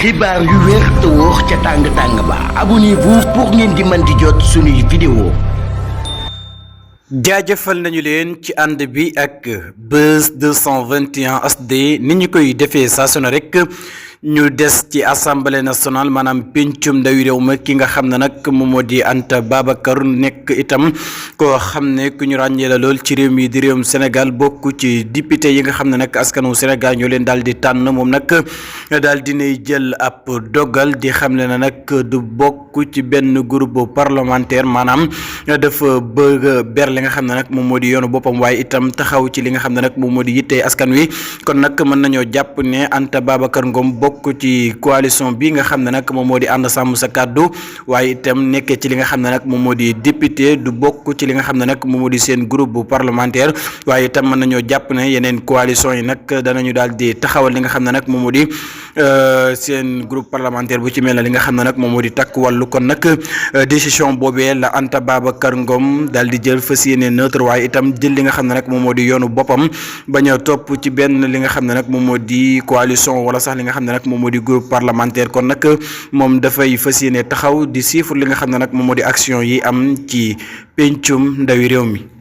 xibaar yu wér te wóor ca tàng ba abonnez-vous pour ngeen di mën di jot suñuy vidéo. jaajëfal nañu leen ci ànd bi ak Buzz 221 HD ni ñu koy defee saa su ne rek ñu des ci assemblée nationale maanaam pencum ndawi réew ma ki nga xam ne nag moom moo di Anta Babacar nekk itam koo xam ne ku ñu ràññee la lool ci réew mi di réewum Sénégal bokk ci député yi nga xam ne nag askanu Sénégal ñoo leen daal di tànn moom nag daal dinay jël ab dogal di xam ne na nag du bokk ci benn groupe parlementaire maanaam dafa bëgg ber li nga xam ne nag moom moo di yoonu boppam waaye itam taxaw ci li nga xam ne nag moom moo di yittee askan wi kon nag mën nañoo jàpp ne Anta Babacar Ngom bokk ci coalition bi nga xam ne nag moom moo di ànd sàmm sa kàddu waaye itam nekkee ci li nga xam ne nag moom moo di député du bokk ci li nga xam ne nag moom moo di seen groupe parlementaire waaye itam mën nañoo jàpp ne yeneen coalition yi nag danañu daal di taxawal li nga xam ne nag moom moo di seen groupe parlementaire bu ci mel ne li nga xam ne nag moom moo di takk wàllu kon nag décision boobee la Anta Babacar Ngom daal di jël fas yéene neutre waaye itam jël li nga xam ne nag moom moo di yoonu boppam bañ a topp ci benn li nga xam ne nag moom moo di coalition wala sax li nga xam ne nag moom moo di groupe parlementaire kon nag moom dafay fas yéene taxaw di siifur li nga xam ne nag moom moo di action yi am ci pencum ndawi réew mi.